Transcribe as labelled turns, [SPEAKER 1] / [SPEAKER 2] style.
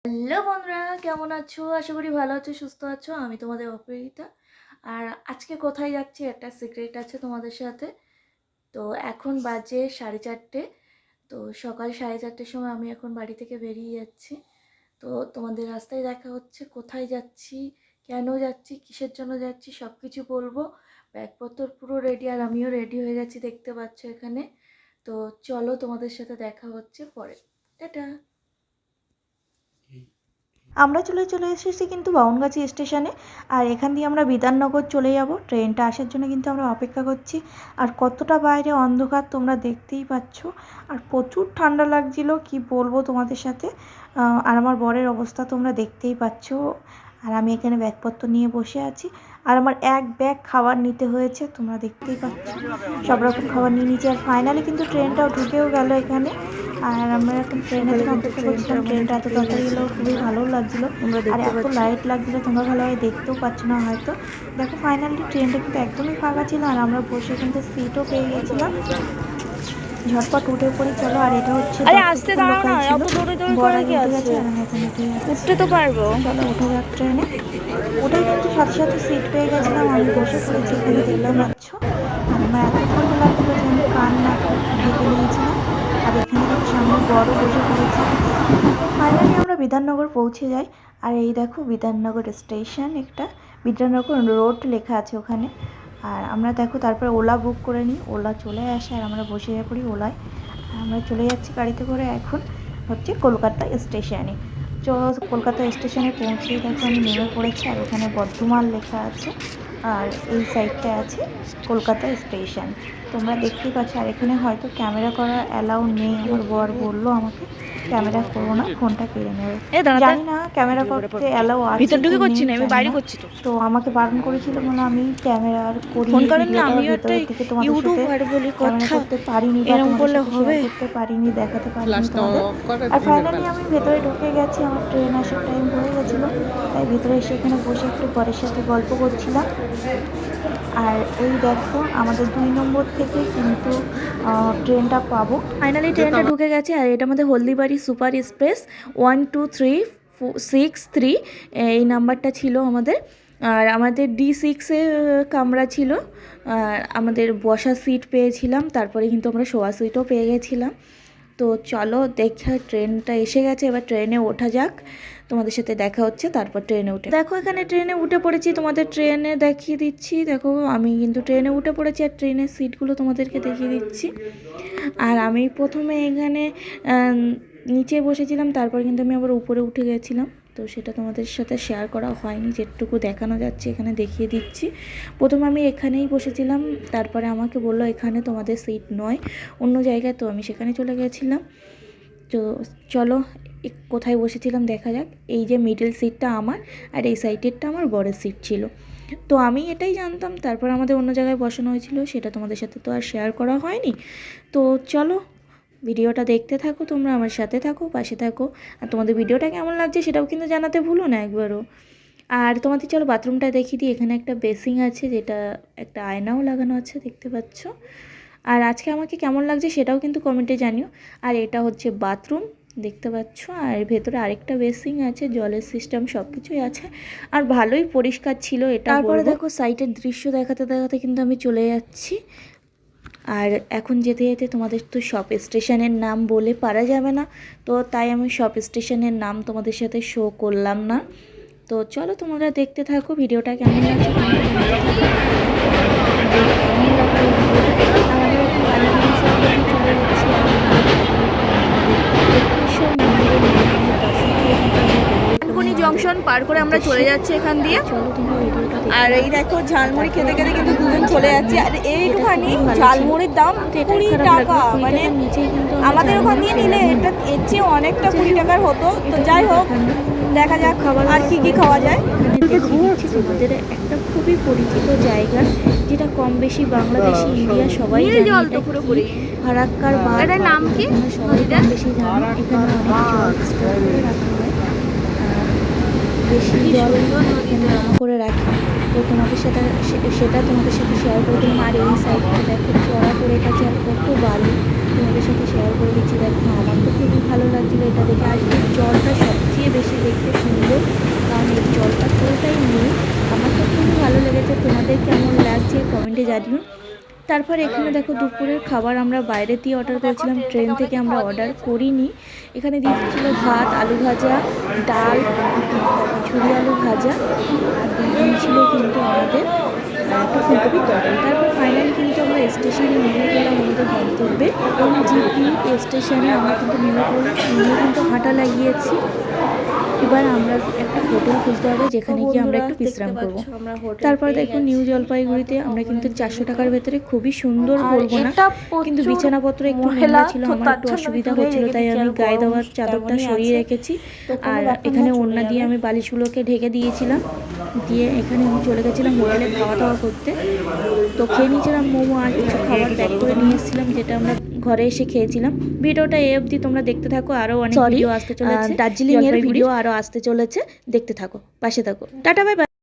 [SPEAKER 1] Hello বন্ধুরা, কেমন আছো? আশা করি ভালো আছো, সুস্থ আছো। আমি তোমাদের অপরিতা। আর আজকে কোথায় যাচ্ছি একটা সিক্রেট আছে তোমাদের সাথে। তো এখন বাজে 4:30। তো সকাল 4:30-র সময় আমি এখন বাড়ি থেকে বেরিয়ে যাচ্ছি। তো তোমাদের রাস্তায় দেখা হচ্ছে, কোথায় যাচ্ছি, কেন যাচ্ছি, কিসের জন্য যাচ্ছি সব কিছু বলবো। ব্যাগপত্র পুরো রেডি, আর আমিও রেডি হয়ে গেছি, দেখতে পাচ্ছ এখানে। তো চলো, তোমাদের সাথে দেখা হচ্ছে পরে। টাটা। আমরা চলে এসেছি কিন্তু বাউনগাছি স্টেশনে। আর এখান দিয়ে আমরা বিধাননগর চলে যাব। ট্রেনটা আসার জন্য কিন্তু আমরা অপেক্ষা করছি। আর কতটা বাইরে অন্ধকার তোমরা দেখতেই পাচ্ছ। আর প্রচুর ঠান্ডা লাগছিল, কি বলবো তোমাদের সাথে। আর আমার বরের অবস্থা তোমরা দেখতেই পাচ্ছ। আর আমি এখানে ব্যাগপত্র নিয়ে বসে আছি। আর আমার এক ব্যাগ খাবার নিতে হয়েছে, তোমরা দেখতেই পাচ্ছ। সব রকম খাবার নিয়ে নিয়েছি। আর ফাইনালি কিন্তু ট্রেনটাও ঢুকেও গেল এখানে। আর আমরা এখন ট্রেনের জন্য অপেক্ষা করছিলাম। ট্রেনটা এত তাড়াতাড়ি এলো, খুবই ভালো লাগছিলো। আর এত লাইট লাগছিলো, তোমরা ভালোভাবে দেখতেও পাচ্ছ না হয়তো। দেখো ফাইনালি ট্রেনটা কিন্তু একদমই ফাঁকা ছিল। আর আমরা বসে কিন্তু সিটও পেয়ে গেছিলাম। ঝটপট উঠে পড়ি, চলো। আর এটা হচ্ছে
[SPEAKER 2] আসতে দাঁড়াও না, এত দৌড়ে দৌড়ে করে কি আছে? উঠতে তো পারবো।
[SPEAKER 1] চলো উঠে যাক ট্রেনে। ওটাই কিন্তু সাথে সাথে সিট পেয়ে গেছিলাম। আমি বসে পড়েছি এখানে, দেখতে পাচ্ছ। আর আমার এত ঠান্ডা লাগছিলো যে আমি কান নাক ঢেকে নিয়েছিলাম। আর এখানে দেখো সামনে বড় বসে পড়েছে। ফাইনালি আমরা বিধাননগর পৌঁছে যাই। আর এই দেখো বিধাননগর স্টেশন, একটা বিধাননগর রোড লেখা আছে ওখানে। আর আমরা দেখো তারপরে ওলা বুক করে নিই। ওলা চলে আসে আর আমরা বসে পড়ি ওলায়। আমরা চলে যাচ্ছি গাড়িতে করে এখন হচ্ছে কলকাতা স্টেশনে। কলকাতা স্টেশনে পৌঁছে দেখো আমি নেমে পড়েছি। আর ওখানে বর্ধমান লেখা আছে। আর এই সাইডটা আছে কলকাতা স্টেশন, তোমরা দেখতেই পাচ্ছ। আর এখানে হয়তো ক্যামেরা করা অ্যালাউ নেই। আমার বর বললো আমাকে ক্যামেরা করো না, ফোনটা কেড়ে নেবে। জানি না ক্যামেরা করতে অ্যালাউ আছে
[SPEAKER 2] ভিতর ঢুকে
[SPEAKER 1] কি
[SPEAKER 2] করছি
[SPEAKER 1] নেই,
[SPEAKER 2] না, আমি
[SPEAKER 1] জানি
[SPEAKER 2] বাইরে
[SPEAKER 1] না।
[SPEAKER 2] করছি।
[SPEAKER 1] তো আমাকে বারণ করেছিল বলে আমি ক্যামেরা আর করি
[SPEAKER 2] ফোন করেন না,
[SPEAKER 1] ভিডিওটা
[SPEAKER 2] আমিও একটা
[SPEAKER 1] ভেতরে থেকে তোমাদের সাথে
[SPEAKER 2] ইউটিউবার বলি
[SPEAKER 1] ক্যামেরা
[SPEAKER 2] কথা,
[SPEAKER 1] করতে পারিনি বা
[SPEAKER 2] এরকম
[SPEAKER 1] তোমাদের
[SPEAKER 2] করলে
[SPEAKER 1] সাথে
[SPEAKER 2] হবে?
[SPEAKER 1] শেয়ার করতে পারিনি, দেখাতে পারিনি তোমাদের। আর ফাইনালি আমি ভেতরে ঢুকে গেছি। আমার ট্রেন আসার টাইম হয়ে গেছিলো, তাই ভেতরে এসে এখানে বসে একটু বরের সাথে গল্প করছিলাম। আর এই দেখো আমাদের 2 নম্বর থেকে কিন্তু ট্রেনটা পাবো। ফাইনালি ট্রেনটা ঢুকে গেছে। আর এটা আমাদের হলদিবাড়ি সুপার এক্সপ্রেস 12363 এই নাম্বারটা ছিল আমাদের। আর আমাদের D6-এ কামরা ছিল। আর আমাদের বসা সিট পেয়েছিলাম, তারপরে কিন্তু আমরা শোয়া সিটও পেয়ে গেছিলাম। তো চলো দেখে, ট্রেনটা এসে গেছে, এবার ট্রেনে ওঠা যাক। তোমাদের সাথে দেখা হচ্ছে তারপর ট্রেনে উঠে। দেখো এখানে ট্রেনে উঠে পড়েছি, তোমাদের ট্রেনে দেখিয়ে দিচ্ছি। দেখো আমি কিন্তু ট্রেনে উঠে পড়েছি আর ট্রেনের সিটগুলো তোমাদেরকে দেখিয়ে দিচ্ছি। আর আমি প্রথমে এখানে নিচে বসেছিলাম, তারপর কিন্তু আমি আবার উপরে উঠে গেছিলাম। তো সেটা তোমাদের সাথে শেয়ার করা হয়নি, যেটুকু দেখানো যাচ্ছে এখানে দেখিয়ে দিচ্ছি। প্রথমে আমি এখানেই বসেছিলাম, তারপরে আমাকে বললো এখানে তোমাদের সিট নয়, অন্য জায়গায়। তো আমি সেখানে চলে গেছিলাম। তো চলো কোথায় বসেছিলাম দেখা যাক। এই যে মিডল সিটটা আমার, আর এই সাইডেরটা আমার বড়ের সিট ছিল। তো আমি এটাই জানতাম, তারপর আমাদের অন্য জায়গায় বসানো হয়েছিল, সেটা তোমাদের সাথে তো আর শেয়ার করা হয়নি। তো চলো ভিডিওটা দেখতে থাকো, তোমরা আমার সাথে থাকো, পাশে থাকো। আর তোমাদের ভিডিওটা কেমন লাগছে সেটাও কিন্তু জানাতে ভুলো না একবারও। আর তোমাদের চলো বাথরুমটা দেখিয়ে দিই। এখানে একটা বেসিং আছে, যেটা একটা আয়নাও লাগানো আছে, দেখতে পাচ্ছ। আর আজকে আমাকে কেমন লাগছে সেটাও কিন্তু কমেন্টে জানিও। আর এটা হচ্ছে বাথরুম, দেখতে পাচ্ছ। আর ভেতরে আরেকটা বেসিং আছে, জলের সিস্টেম সব কিছুই আছে। আর ভালোই পরিষ্কার ছিল এটা। তারপরে দেখো সাইটের দৃশ্য দেখাতে দেখাতে কিন্তু আমি চলে যাচ্ছি। আর এখন যেতে যেতে তোমাদের তো সব স্টেশনের নাম বলে পারা যাবে না, তো তাই আমি সব স্টেশনের নাম তোমাদের সাথে শো করলাম না। তো চলো তোমরা দেখতে থাকো ভিডিওটা কেমন লাগছে।
[SPEAKER 2] জংশন পার করে আমরা চলে যাচ্ছি এখান দিয়ে। আর এই দেখো ঝালমুড়ি খেতে খেতে কিন্তু দুজন চলে যাচ্ছে। আর এইটুখানি ঝালমুড়ির দাম 20 টাকা, মানে আমাদের ওখান দিয়ে নিলে এটা এর চেয়ে অনেকটা 20 টাকার হতো। তো যাই হোক, দেখা যাক খাবার আর কি কি খাওয়া যায়।
[SPEAKER 1] তোমাদের একটা খুবই পরিচিত জায়গা, যেটা কম বেশি বাংলাদেশি ইন্ডিয়া সবাই জানে। পুরোপুরি ফারাক্কার বার,
[SPEAKER 2] এটার নাম কি?
[SPEAKER 1] সবাই কম বেশি জানে। এখানে অনেক জল স্টোর করে রাখা হয়, বেশি জল এখানে জমা করে রাখি। তো তো তোমাদের সাথে সেটা তোমাদের সাথে শেয়ার করে দিলাম। আর এই সাইডটা দেখো চড়া পড়ে গেছে আর কত বালি, তোমাদের সাথে শেয়ার করে দিচ্ছি। দেখো আমার তো খুবই ভালো লাগছিলো এটা দেখে। আর এই জলটা সবচেয়ে বেশি দেখতে সুন্দর, কারণ এই জলটা পুরোটাই নীল। আমার তো খুবই ভালো লেগেছে, তোমাদের কেমন লাগছে কমেন্টে জানিও। তারপর এখানে দেখো দুপুরের খাবার আমরা বাইরে দিয়ে অর্ডার করেছিলাম, ট্রেন থেকে আমরা অর্ডার করিনি। এখানে দিয়েছিল ভাত, আলু ভাজা, ডাল, ঝুরি আলু ভাজা, আর ডিম ছিল কিন্তু আমাদের একটা ফুলকপির তরকারি। তারপর ফাইনালি কিন্তু আমরা স্টেশনে নেমে গেলাম আমাদের গন্তব্যে জিপি স্টেশনে। আমরা কিন্তু নেমে কিন্তু হাঁটা লাগিয়েছি। এবার আমরা একটা হোটেল খুঁজতে হবে যেখানে গিয়ে আমরা একটু বিশ্রাম করবো। তারপর দেখো নিউ জলপাইগুড়িতে আমরা কিন্তু 400 টাকার ভেতরে খুবই সুন্দর, বলবো না, কিন্তু বিছানাপত্র একটু নোংরা ছিল, আমার একটু অসুবিধা হচ্ছিল, তাই আমি গায়ে দেওয়ার চাদরটা সরিয়ে রেখেছি। আর এখানে ওড়না দিয়ে আমি বালিশগুলোকে ঢেকে দিয়েছিলাম। দিয়ে এখানে আমি চলে গেছিলাম হোটেলে খাওয়া দাওয়া করতে। তো খেয়ে নিয়েছিলাম মোমো আর কিছু খাবার প্যাক করে নিয়ে এসেছিলাম, যেটা আমরা ঘরে এসে খেয়েছিলাম। ভিডিওটা এই অবধি, তোমরা দেখতে থাকো, আরও অনেক ভিডিও আসতে চলেছে, দার্জিলিং এর ভিডিও আরও আসতে চলেছে, দেখতে থাকো, পাশে থাকো। Tata, bye bye.